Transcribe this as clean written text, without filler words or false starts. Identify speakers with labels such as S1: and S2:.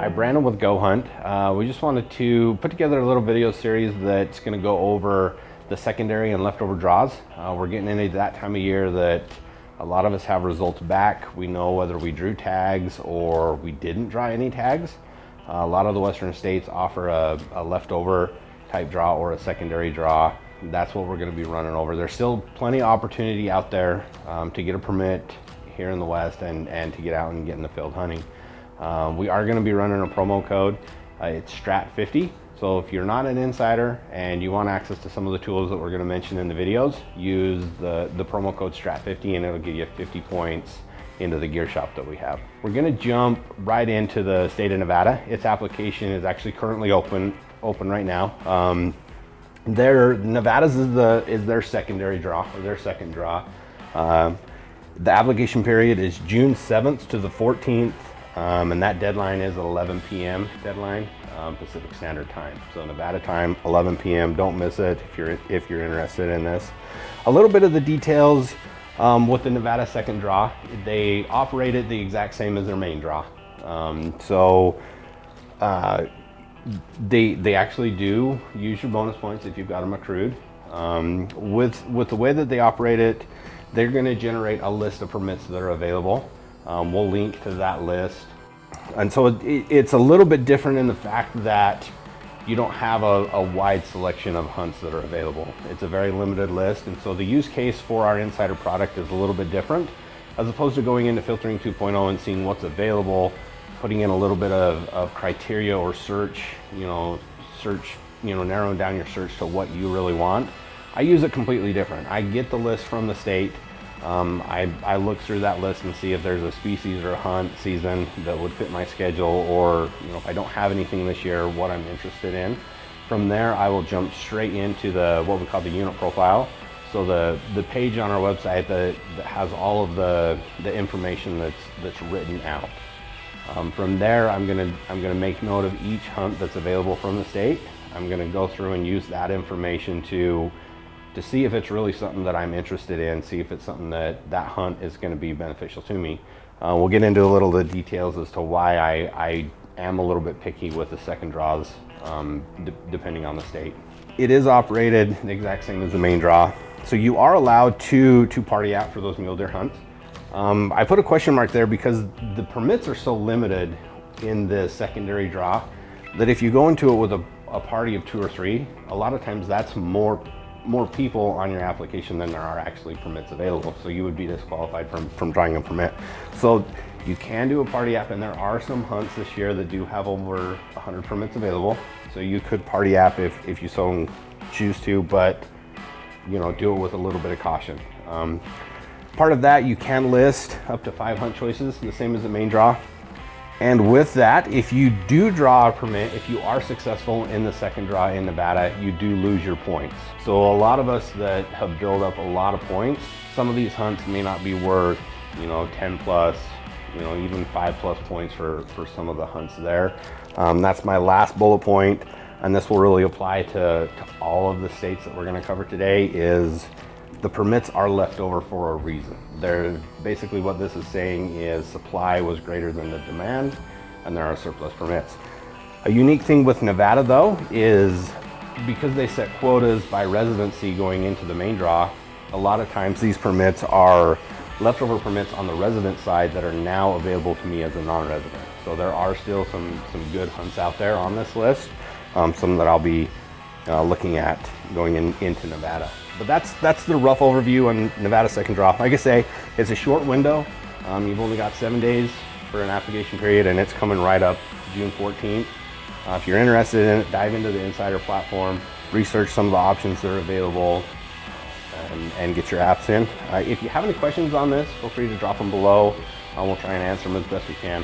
S1: Hi, Brandon with goHUNT. We just wanted to put together a little video series that's going to go over the secondary and leftover draws. We're getting into that time of year that a lot of us have results back. We know whether we drew tags or we didn't draw any tags. A lot of the western states offer a leftover type draw or a secondary draw. That's what we're going to be running over. There's still plenty of opportunity out there to get a permit here in the West and to get out and get in the field hunting. We are going to be running a promo code. It's STRAT50. So if you're not an insider and you want access to some of the tools that we're going to mention in the videos, use the promo code STRAT50 and it'll give you 50 points into the gear shop that we have. We're going to jump right into the state of Nevada. Its application is actually currently open right now. Nevada's is their secondary draw, or their second draw. The application period is June 7th to the 14th, and that deadline is 11 p.m. deadline, Pacific Standard Time. So Nevada time, 11 p.m. Don't miss it if you're interested in this. A little bit of the details with the Nevada second draw. They operate it the exact same as their main draw. They actually do use your bonus points if you've got them accrued. With the way that they operate it, they're going to generate a list of permits that are available. We'll link to that list. And so it's a little bit different in the fact that you don't have a wide selection of hunts that are available. It's a very limited list. And so the use case for our insider product is a little bit different, as opposed to going into filtering 2.0 and seeing what's available, putting in a little bit of criteria or search, narrowing down your search to what you really want. I use it completely different. I get the list from the state. I look through that list and see if there's a species or a hunt season that would fit my schedule, or if I don't have anything this year, what I'm interested in. From there, I will jump straight into what we call the unit profile. So the page on our website that has all of the information that's written out. From there, I'm gonna make note of each hunt that's available from the state. I'm gonna go through and use that information to see if it's really something that I'm interested in, see if it's something that hunt is gonna be beneficial to me. We'll get into a little of the details as to why I am a little bit picky with the second draws, depending on the state. It is operated the exact same as the main draw. So you are allowed to party out for those mule deer hunts. I put a question mark there because the permits are so limited in the secondary draw that if you go into it with a party of 2 or 3, a lot of times that's more people on your application than there are actually permits available. So you would be disqualified from drawing a permit. So you can do a party app, and there are some hunts this year that do have over 100 permits available. So you could party app if you so choose to, but do it with a little bit of caution. Part of that, you can list up to 5 hunt choices, the same as the main draw. And with that, if you do draw a permit, if you are successful in the second draw in Nevada, you do lose your points. So a lot of us that have built up a lot of points, some of these hunts may not be worth 10 plus, even 5 plus points for some of the hunts there. That's my last bullet point, and this will really apply to all of the states that we're going to cover today. Is the permits are left over for a reason. They're basically, what this is saying is supply was greater than the demand, and there are surplus permits. A unique thing with Nevada though is because they set quotas by residency going into the main draw, a lot of times these permits are leftover permits on the resident side that are now available to me as a non-resident. So there are still some good hunts out there on this list, some that I'll be looking at going into Nevada. But that's the rough overview on Nevada second draw. Like I say, it's a short window. You've only got 7 days for an application period, and it's coming right up June 14th. If you're interested in it, dive into the insider platform, research some of the options that are available, and get your apps in. If you have any questions on this, feel free to drop them below. We'll try and answer them as best we can.